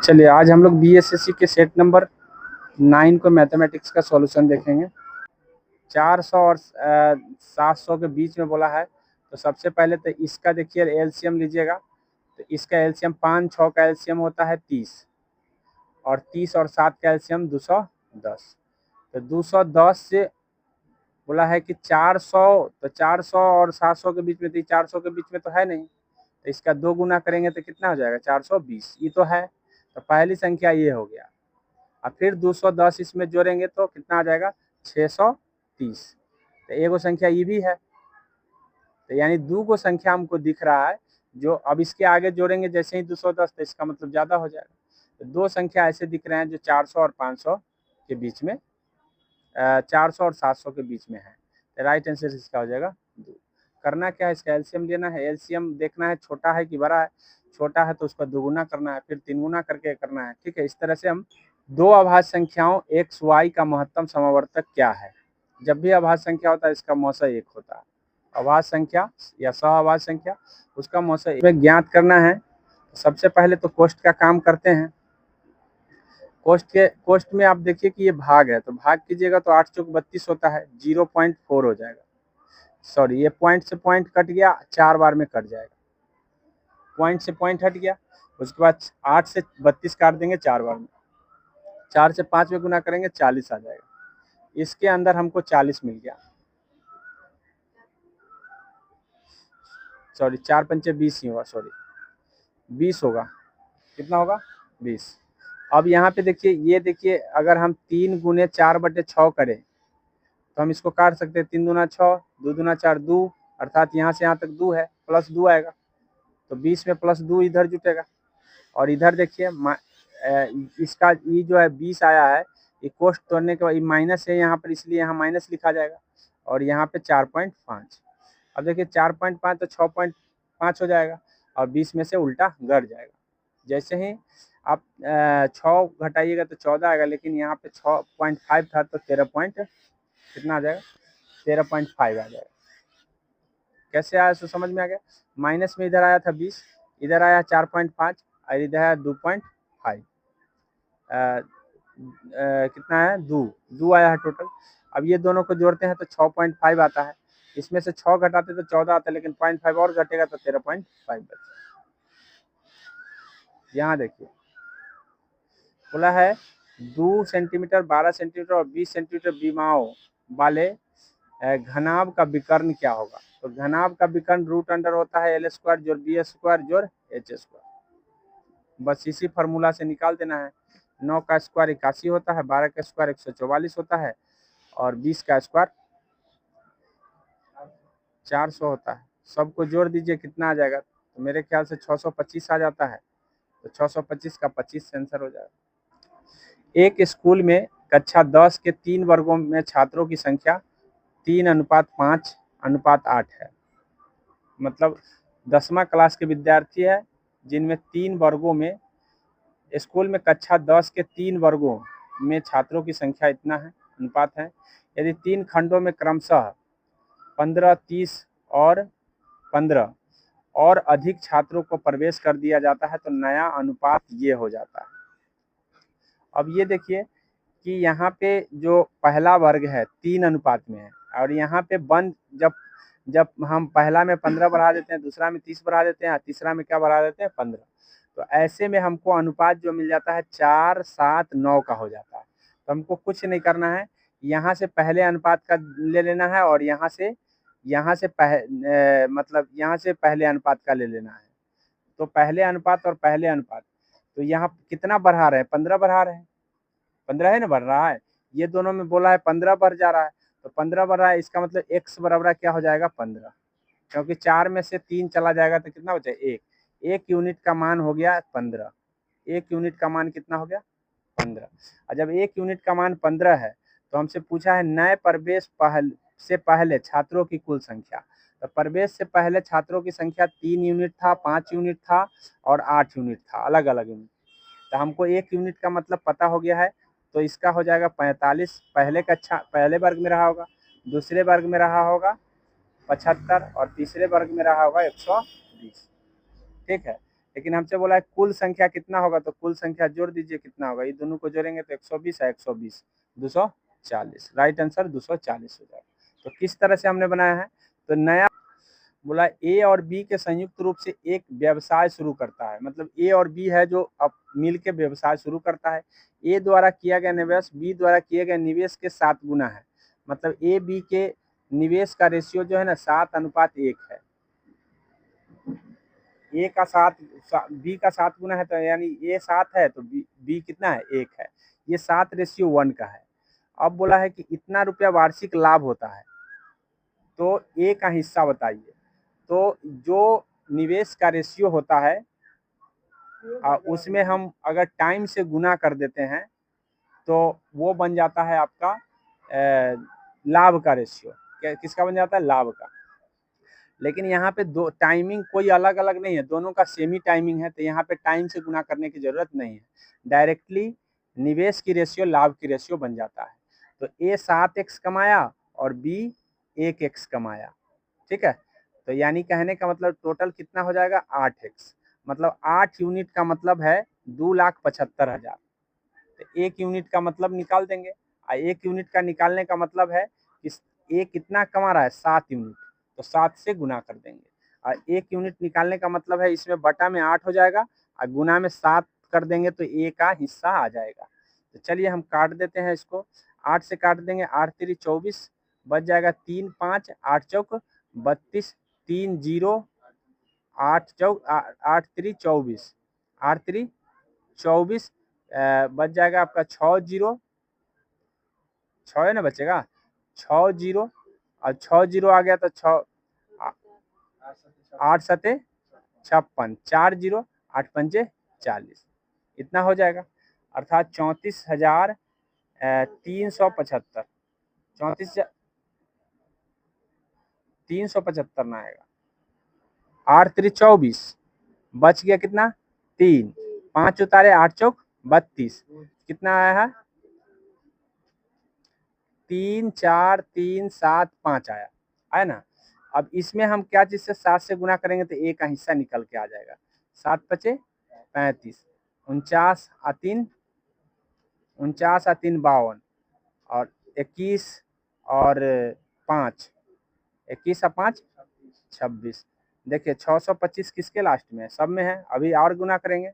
चलिए आज हम लोग बीएसएससी के सेट नंबर 9 को मैथमेटिक्स का सॉल्यूशन देखेंगे। 400 और 700 के बीच में बोला है, तो सबसे पहले तो इसका देखिए एलसीएम लीजिएगा। तो इसका एलसीएम 5 6 का एलसीएम होता है 30 और 30 और 7 का एलसीएम 210। तो 210 से बोला है कि 400, तो 400 और 700 के बीच में, तो 400 के बीच में तो है नहीं, तो इसका 2 गुना करेंगे तो कितना हो जाएगा 420, ये तो है। तो पहली संख्या ये हो गया। और फिर 210 इसमें जोड़ेंगे तो कितना आ जाएगा 630। तो एगो संख्या ये भी है, तो यानी 2 को संख्या हमको दिख रहा है जो अब इसके आगे जोड़ेंगे जैसे ही 210, तो इसका मतलब ज़्यादा हो जाएगा। तो 2 संख्या ऐसे दिख रहे हैं जो 400 और 500 के बीच में, 400 और 700 के बीच में है। तो राइट आंसर इसका हो जाएगा 2। करना क्या है, इसका एलसीएम लेना है, एलसीएम देखना है छोटा है कि बड़ा है। छोटा है तो उसका दोगुना करना है, फिर 3 गुना करके करना है। ठीक है, इस तरह से हम दो अभाज्य संख्याओं एक्स वाई का महत्तम समावर्तक क्या है। जब भी अभाज्य संख्या होता है इसका मौसा 1 होता है। अभाज्य संख्या या सहअभाज्य संख्या उसका मौसा इसमें ज्ञात करना है। सबसे पहले तो कोष्ठ का काम करते हैं। कोष्ठ में आप देखिए कि ये भाग है, तो भाग कीजिएगा तो 8 चौक 32 होता है, 0.4 हो जाएगा। सॉरी, ये पॉइंट से पॉइंट कट गया, 4 बार में कट जाएगा। पॉइंट से पॉइंट हट गया, उसके बाद 8 से 32 काट देंगे 4 बार में। 4 से 5 में गुना करेंगे 40 आ जाएगा। इसके अंदर हमको 40 मिल गया। सॉरी, 4 पंचे 20 ही होगा, सॉरी 20 होगा। कितना होगा 20। अब यहाँ पे देखिए, ये देखिए अगर हम 3 गुने 4/6 करें तो हम इसको काट सकते हैं। 3 दूना 6, 2 दूना 4, 2, अर्थात यहाँ से यहाँ तक 2 है, प्लस 2 आएगा। तो 20 में प्लस 2 इधर जुटेगा। और इधर देखिए इसका ये जो है 20 आया है, ये कोष्ठ तोड़ने के बाद माइनस है यहाँ पर, इसलिए यहाँ माइनस लिखा जाएगा। और यहाँ पे 4.5। अब देखिए 4.5 तो 6.5 हो जाएगा, और 20 में से उल्टा घट जाएगा। जैसे ही आप 6 घटाइएगा तो 14 आएगा, लेकिन यहाँ पे 6.5 था तो 13 पॉइंट कितना आ जाएगा 13.5 आ जाएगा। कैसे आया सो समझ में आ गया। माइनस में इधर आया था 20, इधर आया 4.5 और इधर आया 2.5। कितना है 2 आया है टोटल। अब ये दोनों को जोड़ते हैं तो 6.5 आता है। इसमें से 6 घटाते तो 14 आता है, लेकिन 0.5 और घटेगा तो 13.5 बचेगा। यहाँ देखिए बोला है 2 सेंटीमीटर, 12 सेंटीमीटर और 20 सेंटीमीटर विमाओं वाले घनाभ का विकर्ण क्या होगा। तो घनाभ का विकर्ण रूट अंडर होता है L² जोड़ B² जोड़ H²। बस इसी फार्मूला से निकाल देना है। 9 का स्क्वायर 81 होता है, 12 का स्क्वायर 144 होता है, और 20 का स्क्वायर 400 होता है। सबको जोड़ दीजिए कितना आ जाएगा, तो मेरे ख्याल से 625 आ जाता है। तो 625 का 25 आंसर हो जाएगा। एक स्कूल में कक्षा 10 के 3 वर्गों में छात्रों की संख्या 3:5:8 है। मतलब 10वां क्लास के विद्यार्थी है जिनमें 3 वर्गों में, स्कूल में कक्षा 10 के 3 वर्गों में छात्रों की संख्या इतना है, अनुपात है। यदि 3 खंडों में क्रमशः 15, 30 और 15 और अधिक छात्रों को प्रवेश कर दिया जाता है तो नया अनुपात ये हो जाता है। अब ये देखिए कि यहाँ पे जो पहला वर्ग है 3 अनुपात में है, और यहाँ पे बंद जब हम पहला में 15 बढ़ा देते हैं, दूसरा में 30 बढ़ा देते हैं, तीसरा में क्या बढ़ा देते हैं 15, तो ऐसे में हमको अनुपात जो मिल जाता है 4, 7, 9 का हो जाता है। तो हमको कुछ नहीं करना है, यहाँ से पहले अनुपात का ले लेना है, और यहाँ से मतलब यहाँ से पहले अनुपात का ले लेना है। तो पहले अनुपात और पहले अनुपात, तो यहाँ कितना बढ़ा रहे हैं 15 बढ़ा रहे हैं, 15 है ना बढ़ रहा है। ये दोनों में बोला है 15 बढ़ जा रहा है, तो 15 बढ़ रहा है, इसका मतलब x बराबर क्या हो जाएगा 15, क्योंकि 4 में से 3 चला जाएगा तो कितना बचा 1। 1 यूनिट का मान हो गया 15। 1 यूनिट का मान कितना हो गया 15। और जब 1 यूनिट का मान 15 है तो हमसे पूछा है नए प्रवेश से पहले छात्रों की कुल संख्या। तो प्रवेश से पहले छात्रों की संख्या 3 यूनिट था, 5 यूनिट था और 8 यूनिट था, अलग अलग यूनिट। तो हमको 1 यूनिट का मतलब पता हो गया है, तो इसका हो जाएगा 45। पहले वर्ग में रहा होगा, दूसरे वर्ग में रहा होगा 75 और तीसरे वर्ग में रहा होगा 120। ठीक है, लेकिन हमसे बोला है कुल संख्या कितना होगा, तो कुल संख्या जोड़ दीजिए कितना होगा, ये दोनों को जोड़ेंगे तो 120 है, 120 240, राइट आंसर 240 हो जाएगा। तो किस तरह से हमने बनाया है, तो नया बोला ए और बी के संयुक्त रूप से एक व्यवसाय शुरू करता है, मतलब ए और बी है जो अब मिल के व्यवसाय शुरू करता है। ए द्वारा किया गया निवेश बी द्वारा किए गए निवेश के 7 गुना है, मतलब ए बी के निवेश का रेशियो जो है ना 7:1 है। ए का 7 बी का 7 गुना है, तो यानी ए 7 है तो बी कितना है 1 है, ये 7:1 का है। अब बोला है कि इतना रुपया वार्षिक लाभ होता है, तो ए का हिस्सा बताइए। तो जो निवेश का रेशियो होता है उसमें हम अगर टाइम से गुना कर देते हैं तो वो बन जाता है आपका लाभ का रेशियो। किसका बन जाता है, लाभ का। लेकिन यहाँ पे दो टाइमिंग कोई अलग अलग नहीं है, दोनों का सेम ही टाइमिंग है, तो यहाँ पे टाइम से गुना करने की जरूरत नहीं है, डायरेक्टली निवेश की रेशियो लाभ की रेशियो बन जाता है। तो ए 7x कमाया और बी 1x कमाया, ठीक है। तो यानी कहने का मतलब टोटल कितना हो जाएगा 8x, मतलब 8 यूनिट का मतलब है 2,75,000। तो 1 यूनिट का मतलब निकाल देंगे, और 1 यूनिट का निकालने का मतलब है कि ए कितना कमा रहा है 7 यूनिट, तो 7 से गुना कर देंगे। और 1 यूनिट निकालने का मतलब है इसमें बटा में 8 हो जाएगा और गुना में 7 कर देंगे तो ए का हिस्सा आ जाएगा। तो चलिए हम काट देते हैं इसको, 8 से काट देंगे, 8 3 24 बच जाएगा, 3 5 8 चौक 32, 3 0 8 चौक 8 3 24, 8 3 24 बच जाएगा आपका 6 0, 6 है ना बचेगा, 6 0 और 6 0 आ गया तो 6 8 7 56, 4 0 8 5 40, इतना हो जाएगा, अर्थात 34,375, 34,375 ना आएगा। 8 3 24 बच गया कितना 3, 5 उतारे 8 चौक 32, कितना आया है 3 4 3 7 5 आया, है ना। अब इसमें हम क्या चीज से 7 से गुना करेंगे तो ए का हिस्सा निकल के आ जाएगा, 7 5 35, 49 आ 3 52 और 21 और 5 21 और 5 26। देखिए 625 किसके लास्ट में है, सब में है, अभी और गुना करेंगे,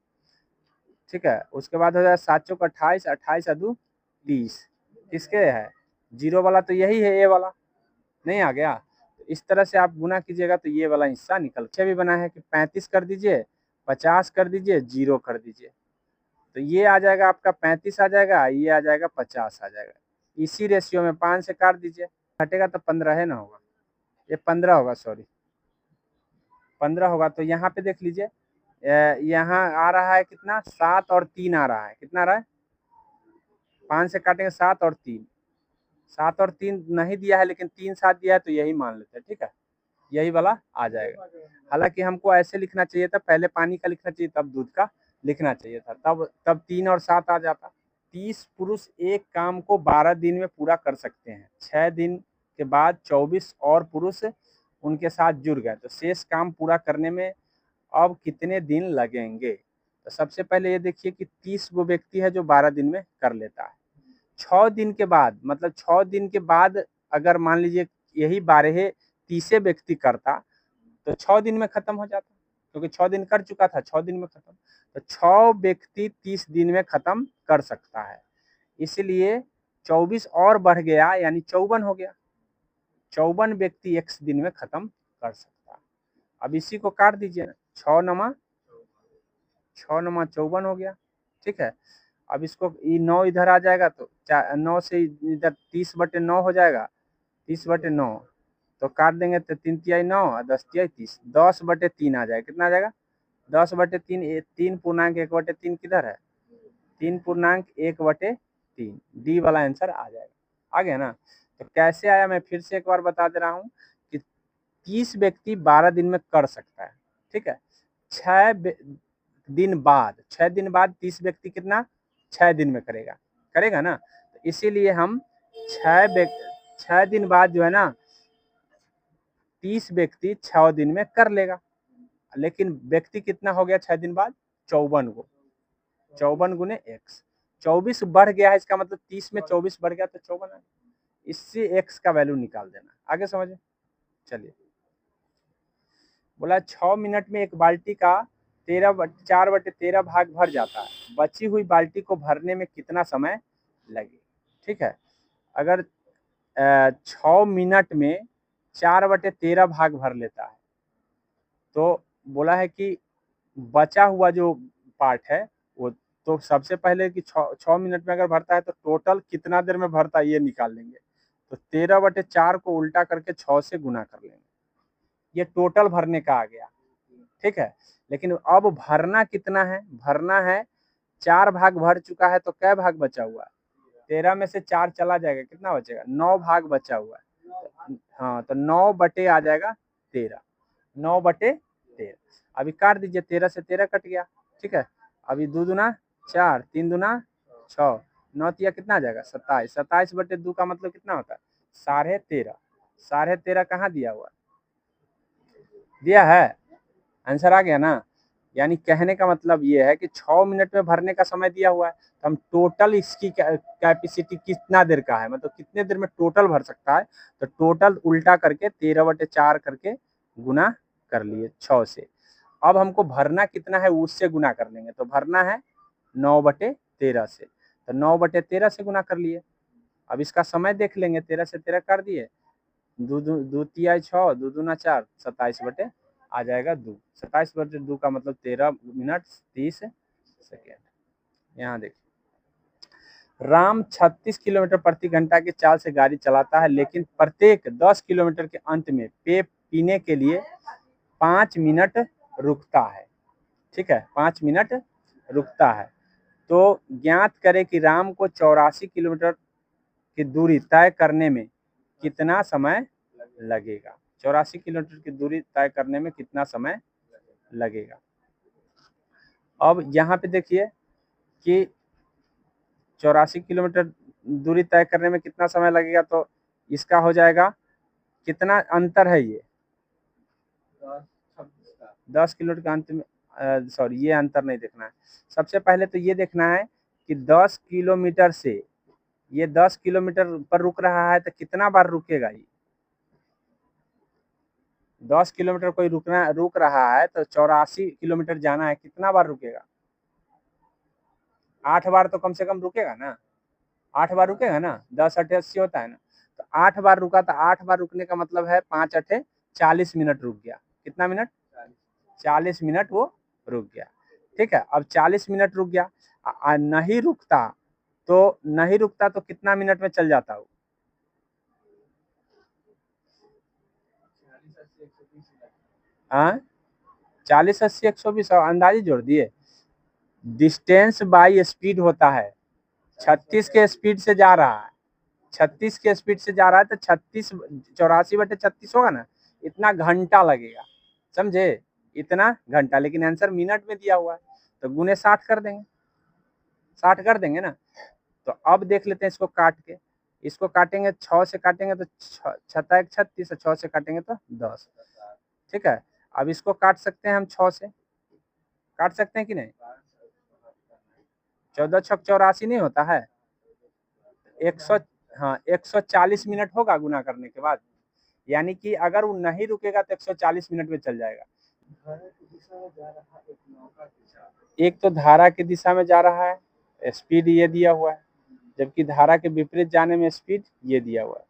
ठीक है। उसके बाद हो जाएगा 7 चौक 28, 28 और 2 30, किसके है जीरो वाला, तो यही है ए वाला, नहीं आ गया। तो इस तरह से आप गुना कीजिएगा तो ये वाला हिस्सा निकल के भी बना है कि 35 कर दीजिए, 50 कर दीजिए, 0 कर दीजिए, तो ये आ जाएगा आपका 35 आ जाएगा, ये आ जाएगा 50 आ जाएगा। इसी रेशियो में 5 से काट दीजिए, घटेगा तो 15 है ना होगा, ये 15 होगा, सॉरी 15 होगा। तो यहाँ पे देख लीजिए यहाँ आ रहा है कितना 7 और 3 आ रहा है, कितना आ रहा है 5 से काटेंगे 7 और 3, 7 और 3 नहीं दिया है लेकिन 3 7 दिया है तो यही मान लेते हैं, ठीक है, यही वाला आ जाएगा। हालांकि हमको ऐसे लिखना चाहिए था, पहले पानी का लिखना चाहिए तब दूध का लिखना चाहिए था, तब 3 और 7 आ जाता। 30 पुरुष एक काम को 12 दिन में पूरा कर सकते हैं, 6 दिन के बाद 24 और पुरुष उनके साथ जुड़ गए, तो शेष काम पूरा करने में अब कितने दिन लगेंगे। तो सबसे पहले ये देखिए कि 30 गो व्यक्ति है जो 12 दिन में कर लेता है, 6 दिन के बाद, मतलब 6 दिन के बाद अगर मान लीजिए यही 12 30 व्यक्ति करता तो 6 दिन में खत्म हो जाता, क्योंकि 6 दिन कर चुका था, 6 दिन में खत्म। तो 6 व्यक्ति 30 दिन में खत्म कर सकता है, इसलिए 24 और बढ़ गया यानी 54 हो गया, 54 व्यक्ति एक दिन में खत्म कर सकता है। अब इसी को काट दीजिए, 6 नमा 54 हो गया, ठीक है। अब इसको 9 इधर आ जाएगा तो 9 से इधर 30/9 हो जाएगा, 30/9 तो काट देंगे तो 3 तिहाई 9 और 10 तिहाई 30, 10/3 आ जाएगा, कितना आ जाएगा 10/3, 3.1/3 किधर है 3.1/3, डी वाला आंसर आ जाएगा। आ गया ना। तो कैसे आया मैं फिर से एक बार बता दे रहा हूँ कि 30 व्यक्ति 12 दिन में कर सकता है, ठीक है। 6 दिन बाद 30 व्यक्ति कितना 6 दिन में करेगा ना, तो इसीलिए हम 6 दिन बाद जो है ना 30 व्यक्ति 6 दिन में कर लेगा, लेकिन व्यक्ति कितना हो गया 6 दिन बाद? 54 गो। 54 गुने x, 24 बढ़ गया है, इसका मतलब 30 में 24 बढ़ गया तो 54 है। इससे x का वैल्यू निकाल देना। आगे समझे, चलिए। बोला 6 मिनट में एक बाल्टी का 4/13 भाग भर जाता है, बची हुई बाल्टी को भरने में कितना समय लगे? ठीक है, अगर 6 मिनट में 4/13 भाग भर लेता है, तो बोला है कि बचा हुआ जो पार्ट है वो, तो सबसे पहले कि 6 मिनट में अगर भरता है तो टोटल कितना देर में भरता है ये निकाल लेंगे। तो 13/4 को उल्टा करके 6 से गुना कर लेंगे, ये टोटल भरने का आ गया। ठीक है, लेकिन अब भरना कितना है? भरना है 4 भाग भर चुका है, तो कै भाग बचा हुआ है? 13 में से 4 चला जाएगा, कितना बचेगा? 9 भाग बचा हुआ है। हाँ, तो 9 बटे आ जाएगा 13, 9/13। अभी काट दीजिए, 13 से 13 कट गया। ठीक है, अभी 2 दूना 4, 3 दूना 6, 9 तिया कितना आ जाएगा? 27। 27/2 का मतलब कितना होता है? 13.5। 13.5 कहाँ दिया हुआ? दिया है, आंसर आ गया ना। यानी कहने का मतलब ये है कि 6 मिनट में भरने का समय दिया हुआ है, तो हम टोटल इसकी कैपेसिटी कितना देर का है, मतलब कितने देर में टोटल भर सकता है, तो टोटल उल्टा करके 13/4 करके गुना कर लिए 6 से। अब हमको भरना कितना है उससे गुना कर लेंगे, तो भरना है 9/13 से, तो 9/13 से गुना कर लिए। अब इसका समय देख लेंगे, 13 से 13 कर दिए, 2 तिया 6, 2 दूना 4, 27 बटे आ जाएगा 2। 27/2 का मतलब 13 मिनट 30 सेकेंड। यहाँ देखिए, राम 36 किलोमीटर प्रति घंटा की चाल से गाड़ी चलाता है, लेकिन प्रत्येक 10 किलोमीटर के अंत में पेय पीने के लिए 5 मिनट रुकता है। ठीक है, 5 मिनट रुकता है। तो ज्ञात करें कि राम को 84 किलोमीटर की दूरी तय करने में कितना समय लगेगा? 84 किलोमीटर की दूरी तय करने में कितना समय लगेगा? अब यहाँ पे देखिए कि 84 किलोमीटर दूरी तय करने में कितना समय लगेगा, तो इसका हो जाएगा, कितना अंतर है ये? 10 किलोमीटर का अंत में, सॉरी ये अंतर नहीं देखना है। सबसे पहले तो ये देखना है कि 10 किलोमीटर से ये 10 किलोमीटर पर रुक रहा है, तो कितना बार रुकेगा ये? 10 किलोमीटर कोई रुक रहा है, तो 84 किलोमीटर जाना है, कितना बार रुकेगा? 8 बार तो कम से कम रुकेगा ना, 8 बार रुकेगा ना, 10 8 80 होता है ना, तो 8 बार रुका, तो 8 बार रुकने का मतलब है 5 8 40 मिनट रुक गया। कितना मिनट? 40 मिनट वो रुक गया। ठीक है, अब 40 मिनट रुक गया, नहीं रुकता तो कितना मिनट में चल जाता हो? 40 80 120 अंदाजी जोड़ दिए। डिस्टेंस बाई स्पीड होता है, 36 के स्पीड से जा रहा है, 36 के स्पीड से जा रहा है, तो 36 84/36 होगा ना, इतना घंटा लगेगा। समझे, इतना घंटा, लेकिन आंसर मिनट में दिया हुआ है, तो गुने 60 कर देंगे, 60 कर देंगे ना। तो अब देख लेते हैं इसको काट के, इसको काटेंगे 6 से काटेंगे तो 6 36, 6 से काटेंगे तो 10। ठीक है, अब इसको काट सकते हैं हम 6 से, काट सकते हैं कि नहीं? 14 6 84 नहीं होता है, 100, हाँ 140 मिनट होगा गुना करने के बाद। यानी कि अगर वो नहीं रुकेगा तो 140 मिनट में चल जाएगा। एक तो धारा की दिशा में जा रहा है, स्पीड ये दिया हुआ है, जबकि धारा के विपरीत जाने में स्पीड ये दिया हुआ है।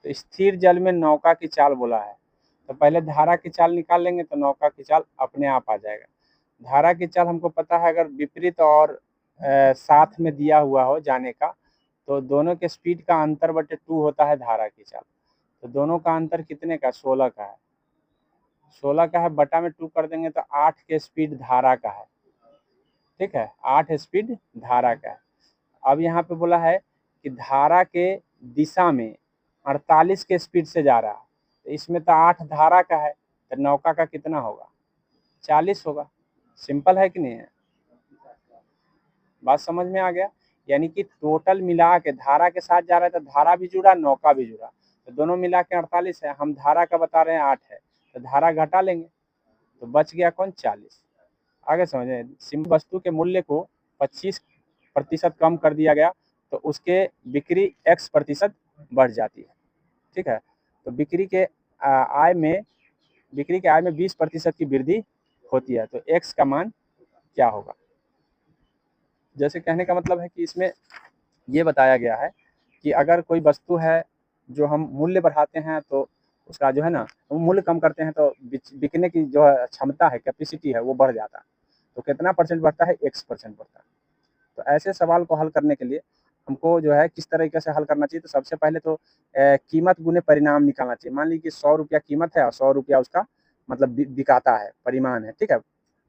तो स्थिर जल में नौका की चाल बोला है, तो पहले धारा की चाल निकाल लेंगे तो नौका की चाल अपने आप आ जाएगा। धारा की चाल हमको पता है, अगर विपरीत और साथ में दिया हुआ हो जाने का, तो दोनों के स्पीड का अंतर बटे 2 होता है धारा की चाल। तो दोनों का अंतर कितने का? 16 का है, 16 का है, बटा में 2 कर देंगे तो 8 के स्पीड धारा का है। ठीक है, 8 स्पीड धारा का है। अब यहाँ पे बोला है कि धारा के दिशा में 48 के स्पीड से जा रहा है, तो इसमें तो 8 धारा का है, तो नौका का कितना होगा? 40 होगा। सिंपल है कि नहीं है? बात समझ में आ गया? यानी कि टोटल मिला के धारा के साथ जा रहा है, तो धारा भी जुड़ा नौका भी जुड़ा, तो दोनों मिला के 48 है, हम धारा का बता रहे हैं 8 है, तो धारा घटा लेंगे, तो बच गया कौन 40। आगे समझे, सिंपल वस्तु के मूल्य को 25% कम कर दिया गया तो उसके बिक्री x% बढ़ जाती है। ठीक है, तो बिक्री के आय में 20% की वृद्धि होती है, तो x का मान क्या होगा। जैसे कहने का मतलब है कि इसमें ये बताया गया है कि अगर कोई वस्तु है जो हम मूल्य बढ़ाते हैं तो उसका जो है ना, मूल्य कम करते हैं तो बिकने की जो क्षमता है, कैपेसिटी है, वो बढ़ जाता है। तो कितना परसेंट बढ़ता है, x% बढ़ता है। तो ऐसे सवाल को हल करने के लिए हमको जो है किस तरीके से हल करना चाहिए, तो सबसे पहले तो कीमत गुने परिणाम निकालना चाहिए। मान लीजिए 100 रुपया कीमत है और 100 रुपया उसका मतलब बिकाता है, परिमाण है, ठीक है,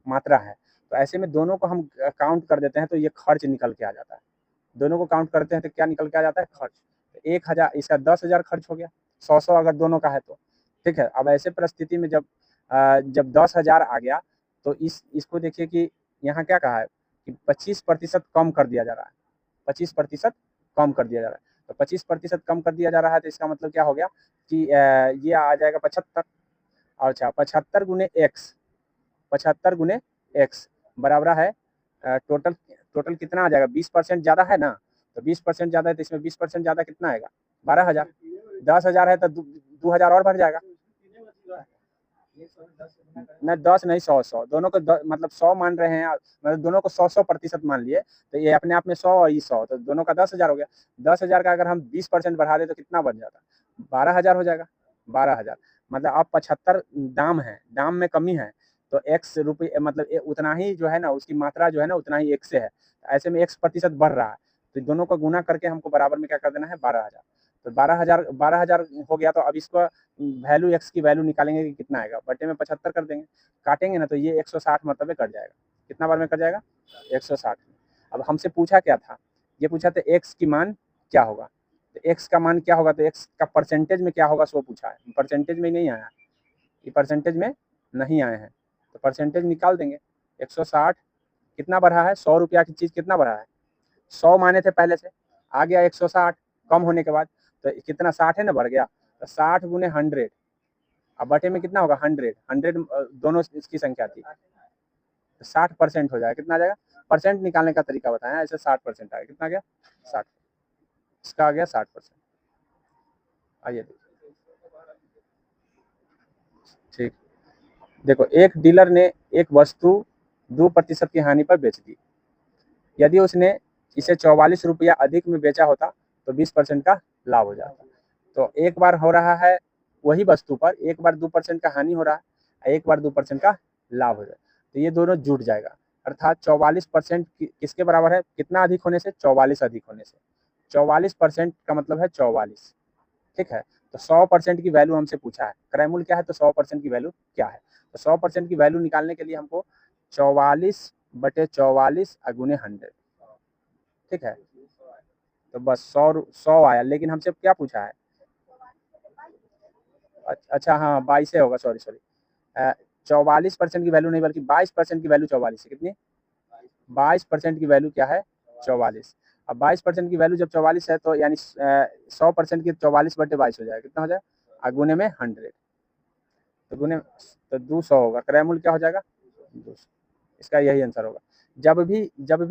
मात्रा है। तो ऐसे में दोनों को हम काउंट कर देते हैं तो ये खर्च निकल के आ जाता है। दोनों को काउंट करते हैं तो क्या निकल के आ जाता है, खर्च। तो 1000 इसका 10,000 खर्च हो गया, 100 अगर दोनों का है तो। ठीक है, अब ऐसे परिस्थिति में जब 10,000 आ गया तो इसको देखिए कि यहाँ क्या कहा है कि 25% कम कर दिया जा रहा है, 25% कम कर दिया जा रहा है। तो 25% कम कर दिया जा रहा है तो इसका मतलब क्या हो गया कि ये आ जाएगा 75। अच्छा, 75 गुने एक्स, 75 गुने एक्स बराबर है टोटल टोटल कितना आ जाएगा, 20% ज़्यादा है ना, तो 20% ज़्यादा है तो इसमें 20% ज़्यादा कितना आएगा, 12,000। 10,000 है तो 2,000 और बढ़ जाएगा। नहीं 10 नहीं, 100 दोनों को मतलब 100 मान रहे हैं, मतलब दोनों को 100% मान लिए तो ये अपने आप में 100 और ये 100, तो दोनों का 10,000 हो गया। 10,000 का अगर हम 20% बढ़ा दे तो कितना बन जाता, 12,000 हो जाएगा। 12,000 मतलब अब 75 दाम है, दाम में कमी है तो x रुपये मतलब उतना ही जो है ना, उसकी मात्रा जो है ना उतना ही x से है। ऐसे में x% बढ़ रहा है तो दोनों को गुना करके हमको बराबर में क्या कर देना है, 12,000। तो 12,000 हो गया तो अब इसको वैल्यू x की वैल्यू निकालेंगे कि कितना आएगा, बटे में 75 कर देंगे, काटेंगे ना तो ये 160 मरतबे कट जाएगा। कितना बार में कट जाएगा, 160। अब हमसे पूछा क्या था, ये पूछा था x की मान क्या होगा, तो x का मान क्या होगा, तो x का परसेंटेज में क्या होगा सो पूछा है, परसेंटेज में नहीं आया, ये परसेंटेज में नहीं आए हैं तो परसेंटेज निकाल देंगे। 160 कितना बढ़ा है, 100 रुपया की चीज़ कितना बढ़ा है, 100 माने थे पहले से, आ गया 160 कम होने के बाद, तो कितना 60 है ना, बढ़ गया। तो 60 गुने 100, अब बटे में कितना होगा, 100 दोनों इसकी संख्या थी, तो 60% हो जाएगा। कितना आ जाएगा, परसेंट निकालने का तरीका बताया, ऐसे 60% आएगा। कितना आ गया, 60, इसका आ गया 60%। आइए ठीक, देखो एक डीलर ने एक वस्तु 2% की हानि पर बेच दी। यदि उसने इसे 44 रुपया अधिक में बेचा होता तो 20% का लाभ हो जाता। तो एक बार हो रहा है वही वस्तु पर एक बार 2% का हानि हो रहा है, एक बार 2% का लाभ हो जाए, तो ये दोनों जुट जाएगा। अर्थात 44% किसके बराबर है, कितना अधिक होने से, 44 अधिक होने से। 44% का मतलब है 44। ठीक है, तो 100% की वैल्यू हमसे पूछा है, क्रय मूल्य क्या है, तो 100% की वैल्यू क्या है। तो 100% की वैल्यू निकालने के लिए हमको 44/44 गुने 100। ठीक है, तो बस 100 आया, लेकिन हमसे क्या पूछा है, अच्छा हाँ 22 होगा, सॉरी सॉरी, 44% की वैल्यू नहीं बल्कि 22% की वैल्यू 44 है। कितनी, 22% की वैल्यू क्या है, 44। अब 22% की वैल्यू जब 44 है तो यानी 100% की 44/22 हो जाएगा, कितना हो जाएगा, गुने में 100, तो गुने तो 200 होगा, क्रय मूल्य क्या हो जाएगा, 200। इसका यही आंसर होगा। जब भी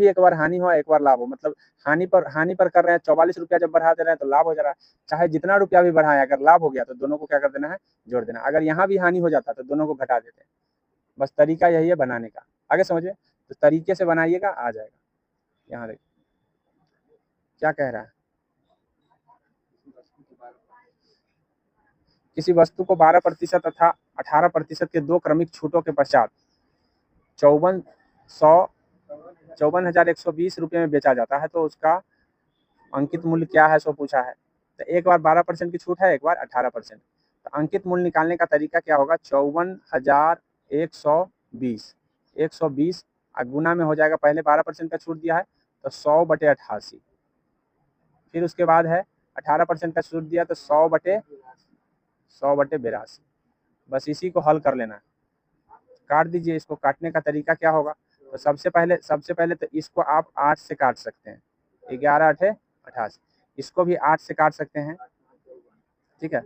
एक बार हानि हो एक बार लाभ हो, मतलब हानि पर कर रहे हैं, 44 रुपया जब बढ़ा दे रहे हैं तो लाभ हो जा रहा है। चाहे जितना रुपया भी बढ़ाएं, अगर लाभ हो गया तो दोनों को क्या कर देना है, जोड़ देना। अगर यहाँ भी हानि हो जाता तो दोनों को घटा देते हैं। बस तरीका यही है बनाने का, आगे समझिए, तो तरीके से बनाइएगा आ जाएगा। यहाँ देखिए क्या कह रहा है, किसी वस्तु को 12% तथा 18% के दो क्रमिक छूटों के पश्चात 54,120 रुपये में बेचा जाता है तो उसका अंकित मूल्य क्या है सो पूछा है। तो एक बार 12% की छूट है, एक बार 18%। तो अंकित मूल्य निकालने का तरीका क्या होगा, 54,120, 120 गुना में हो जाएगा, पहले 12% का छूट दिया है तो 100/88, फिर उसके बाद है 18% का छूट दिया तो 100/82। बस इसी को हल कर लेना है, काट दीजिए। इसको काटने का तरीका क्या होगा, तो सबसे पहले तो इसको आप 8 से काट सकते हैं, 11 8 88, इसको भी 8 से काट सकते हैं। ठीक है,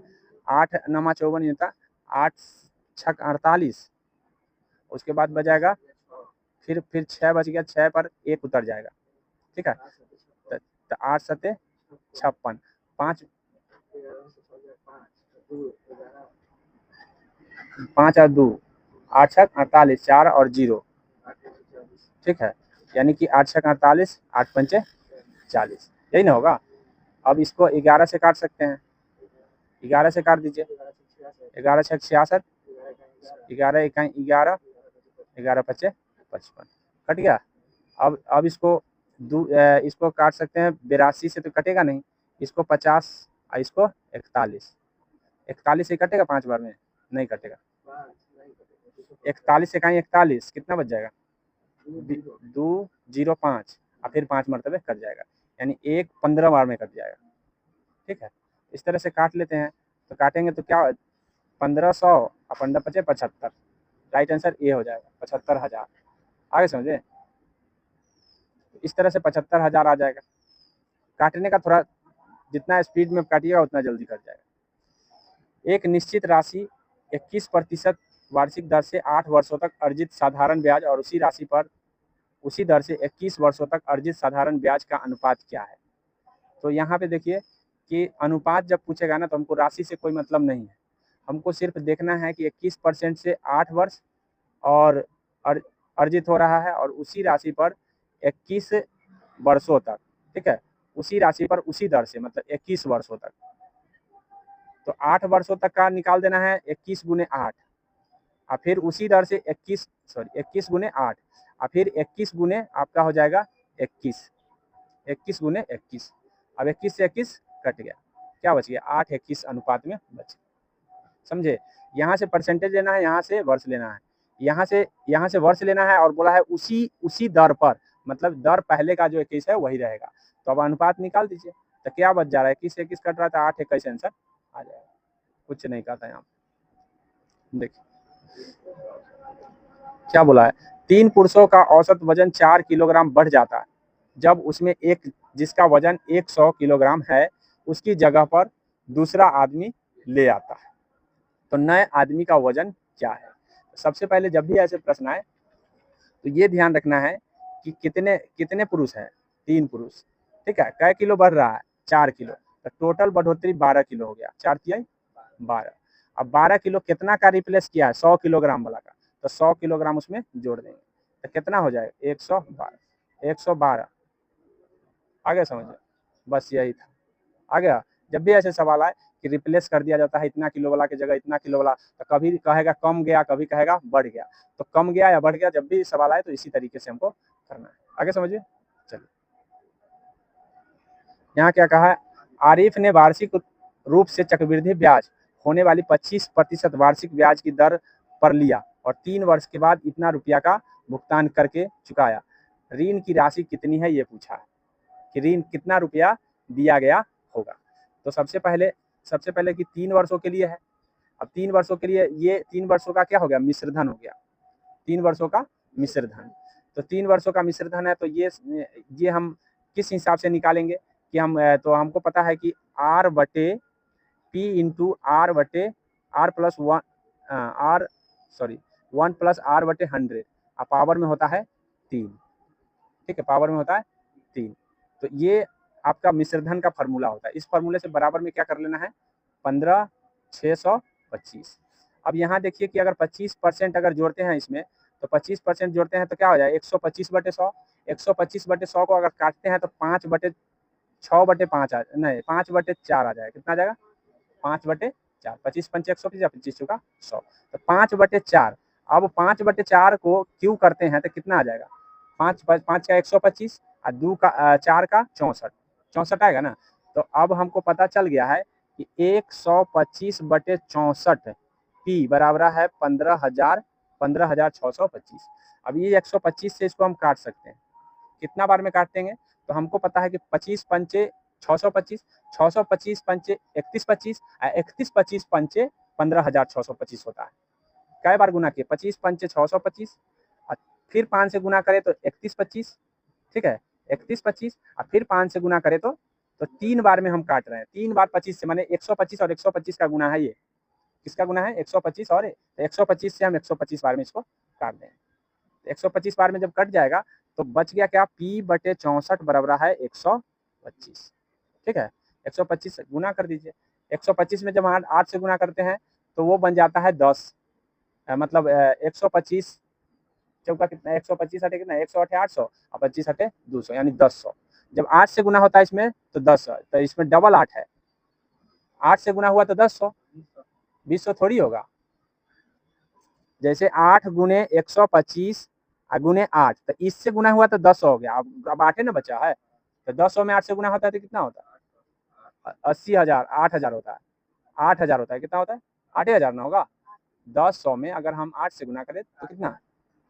8 नमा 54 नहीं होता, 8 छक 48, उसके बाद बजाएगा, फिर 6 बज गया, 6 पर 1 उतर जाएगा, ठीक है। तो 8 सत्ते 56, 5 5 और 2 8 छक 48, 4 और 0, ठीक है। यानी कि 8 छक 48, 8 पंचे 40, यही ना होगा। अब इसको 11 से काट सकते हैं, 11 से काट दीजिए, 11 छक 66, 11 इकाई 11, 11 पच्चे 55, कट गया। अब इसको काट सकते हैं 82 से, तो कटेगा नहीं। इसको 50 और इसको 41, 41 से कटेगा 5 बार में, नहीं कटेगा। 41 इकाई 41 कितना बच जाएगा, 205 और फिर 5 मरतबे कट जाएगा, यानी 1 15 बार में कट जाएगा, ठीक है। इस तरह से काट लेते हैं। तो काटेंगे तो क्या, 1500 और 15 पचे 75, राइट आंसर ए हो जाएगा, 75,000। आगे समझे, इस तरह से 75,000 आ जाएगा। काटने का थोड़ा जितना स्पीड में काटिएगा उतना जल्दी कट जाएगा। एक निश्चित राशि 21% वार्षिक दर से 8 वर्षों तक अर्जित साधारण ब्याज और उसी राशि पर उसी दर से 21 वर्षों तक अर्जित साधारण ब्याज का अनुपात क्या है। तो यहाँ पे देखिए कि अनुपात जब पूछेगा ना, तो हमको राशि से कोई मतलब नहीं है, हमको सिर्फ देखना है कि 21% से 8 वर्ष और अर्जित हो रहा है और उसी राशि पर 21 वर्षों तक, ठीक है। उसी राशि पर उसी दर से, मतलब 21 वर्षों तक। तो 8 वर्षों तक का निकाल देना है 21 गुने 8, और फिर उसी दर से 21 गुने 8, और फिर 21 गुने आपका हो जाएगा 21, 21 गुने 21। अब 21 से 21 कट गया, क्या बच गया, 8 21 अनुपात में बच। समझे, यहाँ से परसेंटेज लेना है, यहाँ से वर्ष लेना है, यहाँ से वर्ष लेना है, और बोला है उसी दर पर, मतलब दर पहले का जो 21 है वही रहेगा। तो अब अनुपात निकाल दीजिए, तो क्या बच जा रहा है, 21 से 21 कट रहा था, 8 21 आंसर आ जाएगा, कुछ नहीं कहता यहाँ। देखिए क्या बोला है, 3 पुरुषों का औसत वजन 4 किलोग्राम बढ़ जाता है जब उसमें एक जिसका वजन 100 किलोग्राम है उसकी जगह पर दूसरा आदमी ले आता है, तो नए आदमी का वजन क्या है। सबसे पहले जब भी ऐसे प्रश्न आए तो ये ध्यान रखना है कि कितने पुरुष हैं, 3 पुरुष, ठीक है। कै किलो बढ़ रहा है, 4 किलो, तो टोटल बढ़ोतरी 12 किलो हो गया, 4 तिहाई 12। अब 12 किलो कितना का रिप्लेस किया है, 100 किलोग्राम वाला का, तो 100 किलोग्राम उसमें जोड़ देंगे, तो कितना हो जाएगा, 112। आगे समझिए, बस यही था। आ गया। जब भी ऐसे सवाल आए कि रिप्लेस कर दिया जाता है इतना किलो वाला की जगह इतना किलो वाला, तो कभी कहेगा कम गया, कभी कहेगा बढ़ गया, तो कम गया या बढ़ गया जब भी सवाल आए तो इसी तरीके से हमको करना है। आगे समझिए, चलिए यहाँ क्या कहा है, आरिफ ने वार्षिक रूप से चक्रवृद्धि ब्याज होने वाली 25% वार्षिक ब्याज की दर पर लिया और 3 वर्ष के बाद इतना रुपया का भुगतान करके चुकाया। ऋण की राशि कितनी है ये पूछा है कि ऋण कितना रुपया दिया गया होगा। तो सबसे पहले कि 3 वर्षों के लिए है। अब 3 वर्षों के लिए, ये 3 वर्षों का क्या हो गया, मिश्रधन हो गया, 3 वर्षों का मिश्रधन। तो 3 वर्षों का मिश्रधन है, तो ये हम किस हिसाब से निकालेंगे कि तो हमको पता है कि R बटे P इंटू R बटे R प्लस 1 प्लस R बटे 100, और पावर में होता है 3, ठीक है, पावर में होता है 3। तो ये आपका मिश्रधन का फार्मूला होता है। इस फार्मूले से बराबर में क्या कर लेना है, 15,625। अब यहाँ देखिए कि अगर 25% अगर जोड़ते हैं इसमें, तो 25% जोड़ते हैं तो क्या हो जाए, 125 बटे 100। 125 बटे 100 को अगर काटते हैं तो 5 बटे 6 बटे 5 नहीं 5 बटे 4 आ जाएगा, कितना आ जाएगा, 5 बटे 4, 25 पंचे 125 या 25 चौका 100, तो 5 बटे 4। अब 5 बटे 4 को क्यों करते हैं तो कितना आ जाएगा, 5 का 125 और 2 का 4 का 64 आएगा ना। तो अब हमको पता चल गया है कि 125 बटे 64 P बराबर है 15,625। अब ये 125 से इसको हम काट सकते हैं, कितना बार में काटेंगे, तो हमको पता है कि 25 पंचे 625, 625 पंचे 3125, 3125 पंचे 15,625 होता है। कई बार गुना किए, 25 पंचे 625, और फिर 5 से गुना करें तो 3125, ठीक है, 3125, और फिर 5 से गुना करें तो 3 बार में हम काट रहे हैं, 3 बार 25 से, माने 125 और 125 का गुना है, ये किसका गुना है, 125 और 125 से हम 125 बार में इसको काट दें। 125 बार में जब कट जाएगा तो बच गया क्या, P/64 बराबर है 125। ठीक है, 125 से गुना कर दीजिए। 125 में जब 8 से गुना करते हैं तो वो बन जाता है 10, मतलब 125 चौका कितना, 125 हटे कितना, 108 800 और 25 हटे 200 यानी 1000। जब 8 से गुना होता है इसमें तो 10, तो इसमें डबल 8 है, 8 से गुना हुआ तो 1000, 20 थोड़ी होगा। जैसे 8 गुने 125 गुने 8, तो इससे गुना हुआ तो 10 हो गया। अब 8 ना बचा है, तो 10 में 8 से गुना होता है तो कितना होता है, 80,000, 8,000 होता है, 8,000 होता है। कितना होता है, 8,000 ना होगा। 10 में अगर हम 8 से गुना करें तो कितना,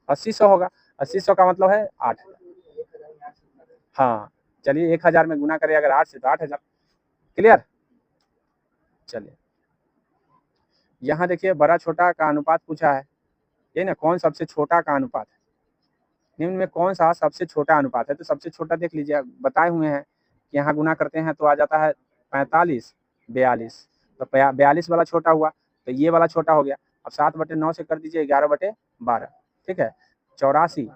80 होगा। 80 का मतलब है 8,000। हाँ चलिए 1,000 में गुना करें अगर 8 से तो 8,000। क्लियर। चलिए यहाँ देखिए बड़ा छोटा का अनुपात पूछा है, ये ना कौन सबसे छोटा का अनुपात है, निम्न में कौन सा सबसे छोटा अनुपात है। तो सबसे छोटा देख लीजिए, बताए हुए हैं कि यहाँ गुना करते हैं तो आ जाता है 45 42, तो 42 वाला छोटा हुआ, तो ये वाला छोटा हो गया। अब 7/9 से कर दीजिए 11/12। ठीक है, 84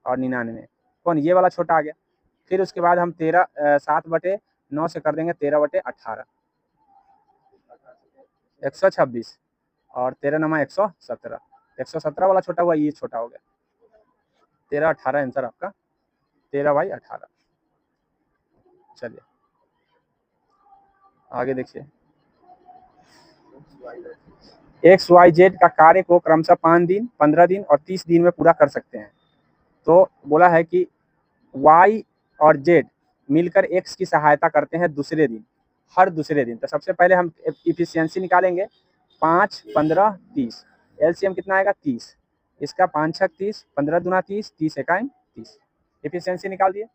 और 99, कौन, ये वाला छोटा आ गया। फिर उसके बाद हम 7/9 से कर देंगे 13/18, 126 और 13 117, 117 वाला छोटा हुआ, ये छोटा हो गया। 13/18 आंसर आपका, 13/18। चलिए आगे देखिए, XYZ का कार्य को क्रमशः 5 दिन, 15 दिन और 30 दिन में पूरा कर सकते हैं। तो बोला है कि Y और Z मिलकर X की सहायता करते हैं दूसरे दिन, हर दूसरे दिन। तो सबसे पहले हम इफिशियंसी निकालेंगे, 5 15 30, एलसीएम कितना आएगा 30, इसका 5 6 30, 15 दूना 30, 30 इकाई 30, इफिशियंसी निकाल दिए।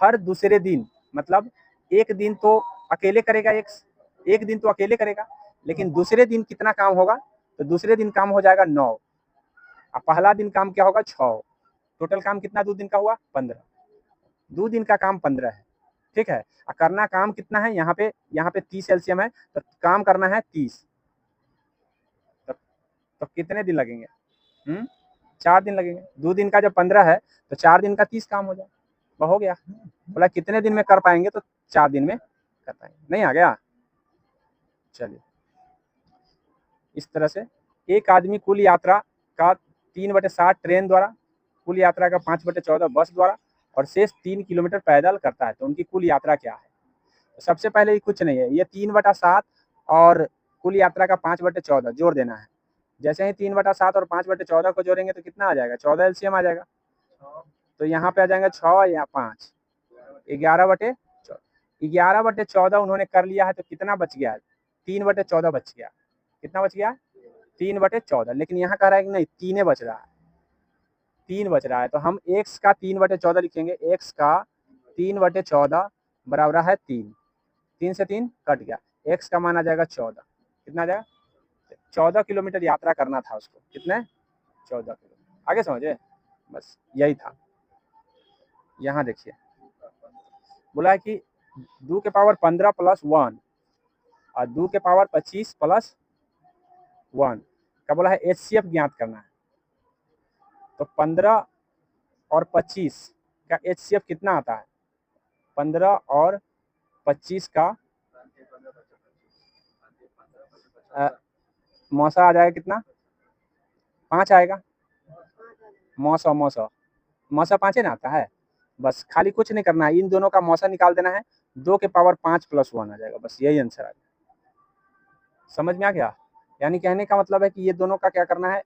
हर दूसरे दिन मतलब एक दिन तो अकेले करेगा X, एक दिन तो अकेले करेगा, लेकिन दूसरे दिन कितना काम होगा, तो दूसरे दिन काम हो जाएगा 9, और पहला दिन काम क्या होगा 6। टोटल काम कितना 2 दिन का हुआ 15, 2 दिन का काम 15 है। ठीक है, और करना काम कितना है, यहाँ पे 30 एलसीएम है तो काम करना है 30, तो कितने दिन लगेंगे, 4 दिन लगेंगे। 2 दिन का जब 15 है तो 4 दिन का 30 काम हो जाए, वो हो गया। बोला कितने दिन में कर पाएंगे, तो 4 दिन में कर पाएंगे। नहीं आ गया। चलिए इस तरह से एक आदमी कुल यात्रा का 3/7 ट्रेन द्वारा, कुल यात्रा का 5/14 बस द्वारा और शेष 3 किलोमीटर पैदल करता है, तो उनकी कुल यात्रा क्या है। तो सबसे पहले कुछ नहीं है, ये 3/7 और कुल यात्रा का 5/14 जोड़ देना है। जैसे ही 3/7 और 5/14 को जोड़ेंगे तो कितना आ जाएगा, 14 एलसीएम आ जाएगा। तो यहाँ पे आ जाएगा 6 या 5, 11/14, 11/14 उन्होंने कर लिया है, तो कितना बच गया, 3/14 बच गया। कितना बच गया, 3/14। लेकिन यहाँ कह रहा है कि नहीं 3 बच रहा है, 3 बच रहा है, तो हम x का 3/14 लिखेंगे। x का 3/14 बराबर है 3, 3 से 3 कट गया, x का मान आ जाएगा 14। कितना आ जाएगा, 14 किलोमीटर यात्रा करना था उसको। कितने, 14 किलोमीटर। आगे समझे, बस यही था। यहाँ देखिए बोला है कि 2 के पावर 15 प्लस 1 और 2 के पावर 25 प्लस 1 का बोला है HCF ज्ञात करना है। तो 15 और 25 का HCF कितना आता है, 15 और 25 का मौसा आ जाएगा कितना, 5 आएगा। मौसा मौसा मौसा 5 ना आता है। बस खाली कुछ नहीं करना है, इन दोनों का मौसा निकाल देना है, 2 के पावर 5 प्लस 1 आ जाएगा। बस यही आंसर आ जाएगा। समझ में आ गया। यानी कहने का मतलब है कि ये दोनों का क्या करना है,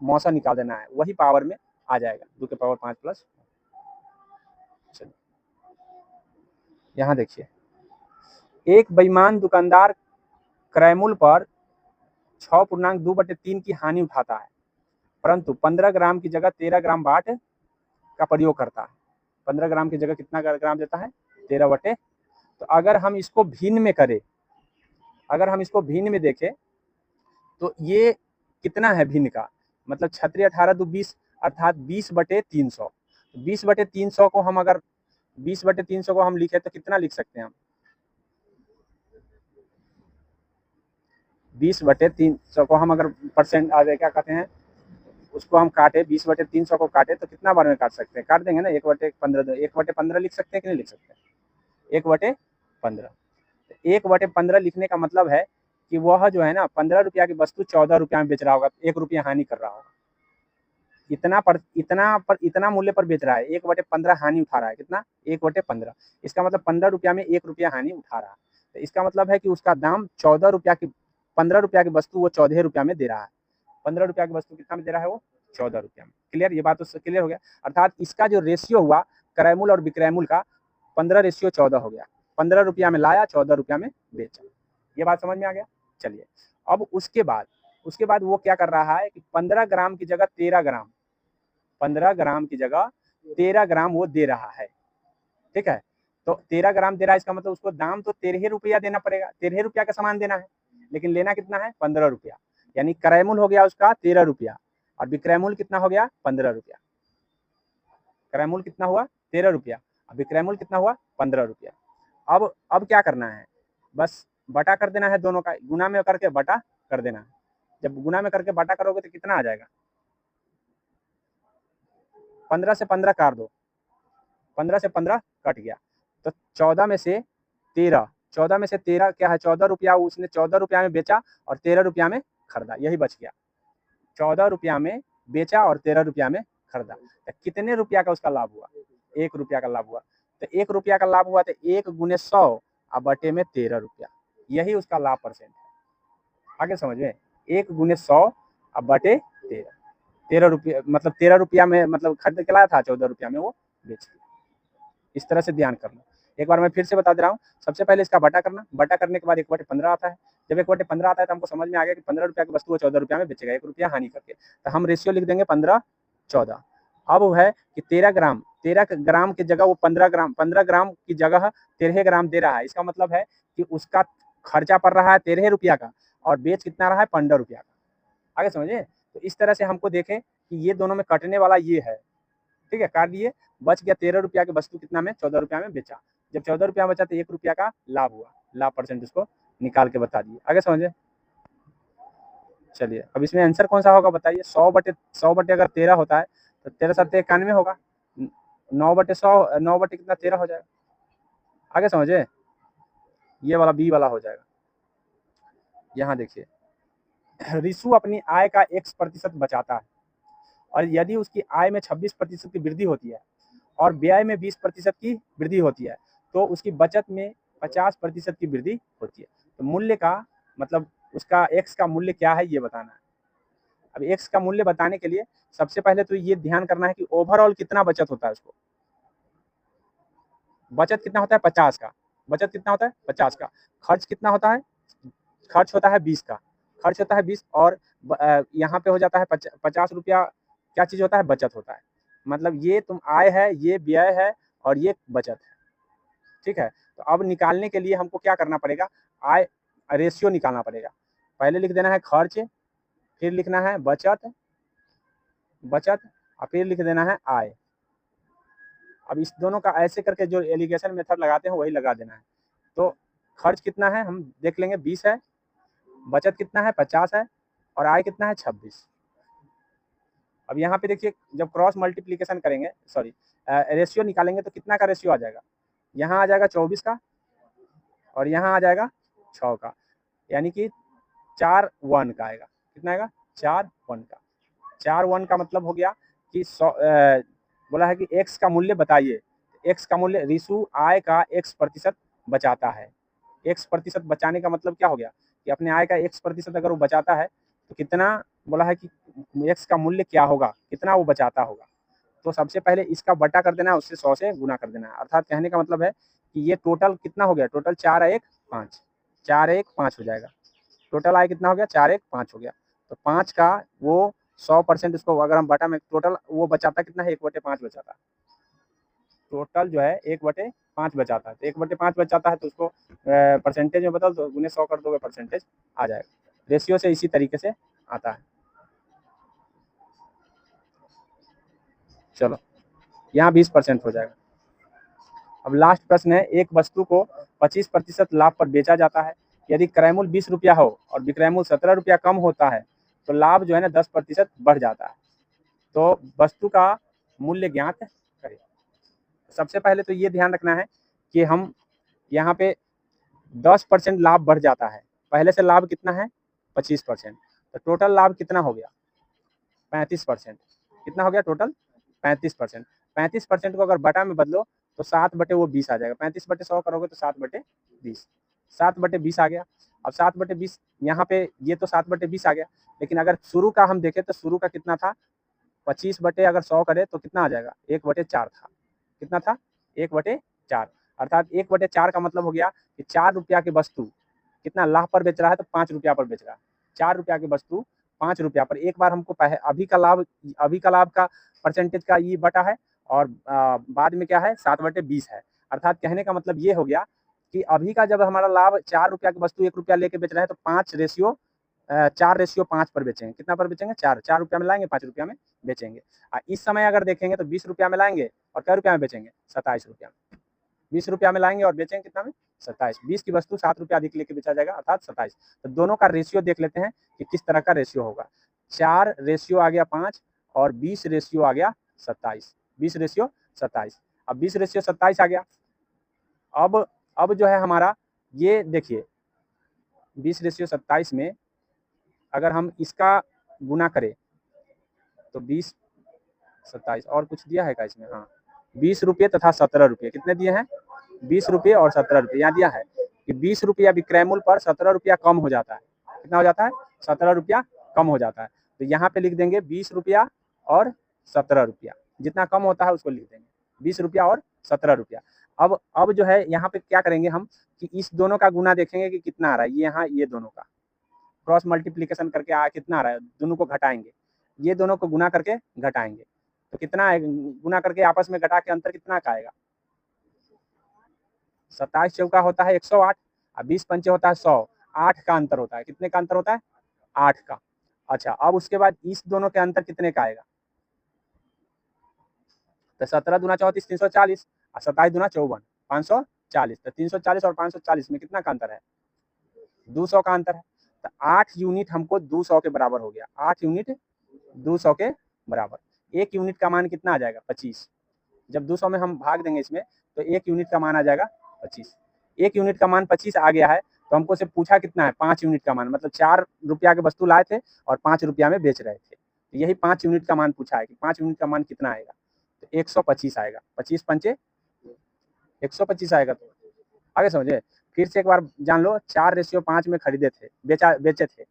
मौसा निकाल देना है, वही पावर में आ जाएगा, 2 के पावर 5 प्लस। चलिए यहाँ देखिए, एक बेईमान दुकानदार क्रय मूल्य पर 6.2/3 की हानि उठाता है, परंतु 15 ग्राम की जगह 13 ग्राम बाट का प्रयोग करता है। 15 ग्राम की जगह कितना ग्राम देता है, 13/। तो अगर हम इसको भिन्न में करें, अगर हम इसको भिन्न में देखें तो ये कितना है भिन्न का, मतलब 36 18 2 20 अर्थात 20/300। 20/300 को हम अगर 20/300 को हम लिखे तो कितना लिख सकते हैं हम, 20/300 को हम अगर परसेंट आ जाए क्या कहते हैं, उसको हम काटे 20/300 को काटे तो कितना बार में काट सकते हैं? काट देंगे ना, 1/15, 1/15 लिख सकते हैं कि नहीं लिख सकते? 1/15। 1/15 लिखने का मतलब है कि वह जो है ना 15 रुपया की वस्तु 14 रुपया में बेच रहा होगा, 1 रुपया हानि कर रहा होगा। इतना मूल्य पर बेच रहा है, 1/15 हानि उठा रहा है। कितना? 1/15। इसका मतलब 15 रुपया में 1 रुपया हानि उठा रहा है। तो इसका मतलब है कि उसका दाम 14 रुपया की, 15 रुपया की वस्तु वो 14 रुपया में दे रहा है। 15 रुपया की वस्तु कितना में दे रहा है? वो 14 रुपया में। क्लियर? ये बात तो क्लियर हो गया। अर्थात इसका जो रेशियो हुआ क्रय मूल्य और विक्रय मूल्य का 15:14 हो गया। 15 रुपया में लाया, 14 रुपया में बेचा। ये बात समझ में आ गया? चलिए, अब उसके बाद वो क्या कर रहा है कि 15 ग्राम की जगह 13 ग्राम 15 ग्राम की जगह 13 ग्राम वो दे रहा है। ठीक है, तो 13 ग्राम दे रहा है, इसका मतलब उसको दाम तो 13 रुपया देना पड़ेगा। 13 रुपया का सामान देना है, लेकिन लेना कितना है? 15 रुपया। यानी क्रय मूल्य हो गया उसका 13 रुपया और विक्रय मूल्य कितना हो गया? 15 रुपया। क्रय मूल्य कितना हुआ? 13 रुपया। और विक्रय मूल्य कितना हुआ? 15 रुपया। अब क्या करना है? बस बटा कर देना है, दोनों का गुना में करके बटा कर देना है। जब गुना में करके बटा करोगे तो कितना आ जाएगा? 15 से 15 काट दो, 15 से 15 कट गया, तो 14 में से 13 क्या है? 14 रुपया उसने 14 रुपया में बेचा और 13 रुपया में खरीदा, यही बच गया। 14 रुपया में बेचा और 13 रुपया में खरीदा, तो कितने रुपया का उसका लाभ हुआ? 1 रुपया का लाभ हुआ। तो 1 रुपया का लाभ हुआ तो 1 गुने 100 और बटे में 13 रुपया, यही उसका लाभ परसेंट है। आगे समझ में? 1 गुने 100 और बटे 13 रुपया, मतलब 13 रुपया में मतलब खरीद के लाया था, 14 रुपया में वो बेच दिया। इस तरह से ध्यान करना। एक बार मैं फिर से बता दे रहा हूँ। सबसे पहले इसका बटा करना, बटा करने के बाद 1/15 आता है। जब 1/15 आता है तो हमको समझ में आ गया कि 15 रुपया की वस्तु वो 14 रुपया में बेचेगा, 1 रुपया हानि करके। तो हम रेशियो लिख देंगे 15:14। अब वो है कि 13 ग्राम की जगह वो 15 ग्राम की जगह 13 ग्राम दे रहा है। इसका मतलब है कि उसका खर्चा पड़ रहा है 13 रुपया का और बेच कितना रहा है? 15 रुपया का। आगे समझे? तो इस तरह से हमको देखें कि ये दोनों में कटने वाला ये है। ठीक है, काट दिए, बच गया 13 रुपया की वस्तु कितना में? 14 रुपया में बेचा। जब 14 रुपया बचा तो 1 रुपया का लाभ हुआ, लाभ परसेंट उसको निकाल के बता दिए। आगे समझे? चलिए, अब इसमें आंसर कौन सा होगा बताइए? 100/100 अगर 13 होता है तो 13 7 91 होगा। 9/100 9 बटे कितना? 13 हो जाएगा। आगे समझे? ये वाला बी वाला हो जाएगा। यहाँ देखिए, रिशु अपनी आय का X% बचाता है और यदि उसकी आय में 26% की वृद्धि होती है और व्यय में 20% की वृद्धि होती है तो उसकी बचत में 50% की वृद्धि होती है। तो मूल्य का मतलब उसका X का मूल्य क्या है ये बताना है। अब X का मूल्य बताने के लिए सबसे पहले तो ये ध्यान करना है कि ओवरऑल कितना बचत होता है उसको। बचत कितना होता है? 50 का। बचत कितना होता है? 50 का। खर्च कितना होता है? खर्च होता है 20 का। खर्च होता है 20 और यहाँ पे हो जाता है 50 रुपया। क्या चीज होता है? बचत होता है। मतलब ये तुम आय है, ये व्यय है और ये बचत है। ठीक है, तो अब निकालने के लिए हमको क्या करना पड़ेगा? आय रेशियो निकालना पड़ेगा। पहले लिख देना है खर्च, फिर लिखना है बचत और फिर लिख देना है आय। अब इस दोनों का ऐसे करके जो एलिगेशन मेथड लगाते हैं वही लगा देना है। तो खर्च कितना है हम देख लेंगे, 20 है। बचत कितना है? 50 है। और आय कितना है? 26। अब यहाँ पे देखिए, जब क्रॉस मल्टीप्लीकेशन करेंगे, सॉरी रेशियो निकालेंगे तो कितना का रेशियो आ जाएगा? यहाँ आ जाएगा 24 का और यहाँ आ जाएगा 6 का, यानी कि 4 1 का आएगा। कितना आएगा? 4 1 का। 4 1 का मतलब हो गया कि बोला है कि X का मूल्य बताइए। X का मूल्य, रिशु आय का X% बचाता है। X% बचाने का मतलब क्या हो गया कि अपने आय का X% अगर वो बचाता है तो कितना, बोला है कि X का मूल्य क्या होगा, कितना वो बचाता होगा। तो सबसे पहले इसका बटा कर देना है, उससे 100 से गुना कर देना है। अर्थात कहने का मतलब है कि ये टोटल कितना हो गया? टोटल 4 1 5 4 1 5 हो जाएगा। टोटल आय कितना हो गया? 4 1 5 हो गया। तो 5 का वो 100% उसको अगर हम बटा में, टोटल वो बचाता कितना है? 1/5 बचाता। टोटल जो है 1/5 बचाता है। तो 1/5 बचाता है तो उसको परसेंटेज में बदल दो, गुने 100 कर दोगे, परसेंटेज आ जाएगा। रेशियो से इसी तरीके से आता है। चलो, यहाँ 20% हो जाएगा। अब लास्ट प्रश्न है, एक वस्तु को 25% लाभ पर बेचा जाता है। यदि क्रय मूल्य 20 रुपया हो और विक्रय मूल्य 17 रुपया कम होता है तो लाभ जो है ना 10% बढ़ जाता है। तो वस्तु का मूल्य ज्ञात करें। सबसे पहले तो ये ध्यान रखना है कि हम यहाँ पे 10% लाभ बढ़ जाता है, पहले से लाभ कितना है 25%, तो टोटल लाभ कितना हो गया 35%। कितना हो गया टोटल 35%। 35% को अगर बटा में बदलो तो 7/20 आ जाएगा। 35/100 करोगे तो 7/20, 7/20 आ गया। अब 7/20 यहाँ पे ये तो 7/20 आ गया, लेकिन अगर शुरू का हम देखें तो शुरू का कितना था 25/100 करे तो कितना आ जाएगा 1/4 था। कितना था 1/4, अर्थात 1/4 का मतलब हो गया कि 4 रुपया की वस्तु कितना लाभ पर बेच रहा है तो 5 रुपया पर बेच रहा है। 4 रुपया की वस्तु 5 रुपया पर। एक बार हमको अभी का लाभ का परसेंटेज का ये बटा है और बाद में क्या है 7/20 है। अर्थात कहने का मतलब ये हो गया कि अभी का जब हमारा लाभ 4 रुपया की वस्तु 1 रुपया लेके बेच रहे हैं तो 4:5 पर बेचेंगे। कितना पर बेचेंगे 4 रुपया में लाएंगे 5 रुपया में बेचेंगे। इस समय अगर देखेंगे तो 20 रुपया में लाएंगे और क्या रुपया में बेचेंगे 27 रुपया में। 20 रुपया में लाएंगे और बेचेंगे कितना में 27। 20 की वस्तु 7 रुपया अधिक लेके बेचा जाएगा अर्थात 27। तो दोनों का रेशियो देख लेते हैं कि किस तरह का रेशियो होगा। 4 रेशियो आ गया 5 और 20 रेशियो आ गया 27। 20 रेशियो 27। अब 20 रेशियो 27 आ गया। अब जो है हमारा ये देखिए 20 रेशियो 27 में अगर हम इसका गुना करें तो 20 27 और कुछ दिया है क्या इसमें, हाँ 20 रुपये तथा 17 रुपये। कितने दिए हैं 20 रुपये और 17 रुपये। यहाँ दिया है कि 20 रुपया विक्रय मूल्य पर 17 रुपया कम हो जाता है। कितना हो जाता है 17 रुपया कम हो जाता है। तो यहाँ पे लिख देंगे 20 रुपया और 17 रुपया, जितना कम होता है उसको लिख देंगे 20 रुपया और 17 रुपया। अब जो है यहाँ पे क्या करेंगे हम कि इस दोनों का गुना देखेंगे कि कितना आ रहा है। ये यहाँ ये दोनों का क्रॉस मल्टीप्लीकेशन करके कितना आ रहा है, दोनों को घटाएंगे, ये दोनों को गुना करके घटाएंगे तो कितना है, गुना करके आपस में घटा के अंतर कितना का आएगा 27 चौका होता है 108 और 20 पंचे होता है 100। 8 का अंतर होता है। कितने का अंतर होता है 8 का। अच्छा अब उसके बाद इस दोनों के अंतर कितने का आएगा तो 17 दूना 34 340 और 27 दूना 54 540। तो 340 और 540 में कितना का अंतर है 200 का अंतर है। तो 8 यूनिट हमको 200 के बराबर हो गया। 8 यूनिट 200 के बराबर। 1 यूनिट का मान कितना आ जाएगा 25। जब 200 में हम भाग देंगे इसमें तो 1 यूनिट का मान आ जाएगा 25। 1 यूनिट का मान 25 आ गया है तो हमको से पूछा कितना है 5 यूनिट का मान, मतलब 4 रुपया की वस्तु लाए थे और 5 रुपया में बेच रहे थे। तो यही 5 यूनिट का मान पूछा है कि 5 यूनिट का मान कितना आएगा तो 125 आएगा। 25 पंचे 125 आएगा। तो आगे समझे। फिर से एक बार जान लो 4:5 में खरीदे थे, बेचे थे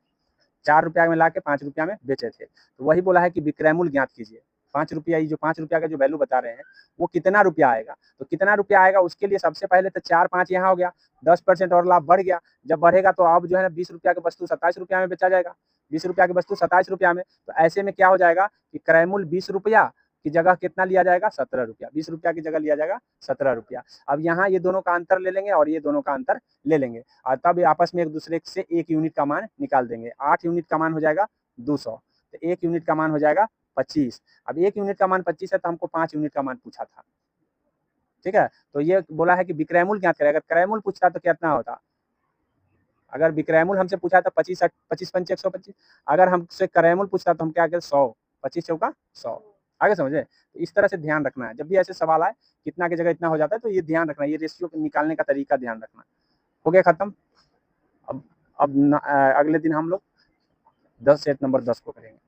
4 रुपया में ला के 5 रुपया में बेचे थे। तो वही बोला है कि विक्रय मूल्य ज्ञात कीजिए। 5 रुपया, ये जो 5 रुपया का जो वैल्यू बता रहे हैं वो कितना रुपया आएगा। तो कितना रुपया आएगा उसके लिए सबसे पहले तो 4 5 यहाँ हो गया, 10% और लाभ बढ़ गया। जब बढ़ेगा तो अब जो है ना 20 रुपया की वस्तु 27 रुपया में बेचा जाएगा। 20 रुपया की वस्तु 27 रुपया में। तो ऐसे में क्या हो जाएगा कि क्रय मूल्य 20 रुपया की जगह कितना लिया जाएगा 17 रुपया। 20 रुपया की जगह लिया जाएगा 17 रुपया। अब यहाँ ये दोनों का अंतर ले लेंगे और ये दोनों का अंतर ले लेंगे और तब आपस में एक दूसरे से 1 यूनिट का मान निकाल देंगे। 8 यूनिट का मान हो जाएगा 200, तो 1 यूनिट का मान हो जाएगा 25। अब 1 यूनिट का मान 25 है तो हमको 5 यूनिट का मान पूछा था। ठीक है, तो ये बोला है कि विक्रय मूल्य ज्ञात करें। अगर क्रय मूल्य पूछता तो कितना होता, अगर विक्रय मूल्य हमसे पूछा था 25 पंचे 125, अगर हमसे क्रय मूल्य पूछता तो हम क्या करें 100, 25 चौका 100। आगे समझे। तो इस तरह से ध्यान रखना है जब भी ऐसे सवाल आए कितना की जगह इतना हो जाता है तो ये ध्यान रखना, ये रेशियो निकालने का तरीका ध्यान रखना। हो गया खत्म। अब अगले दिन हम लोग 10 सेट नंबर 10 को करेंगे।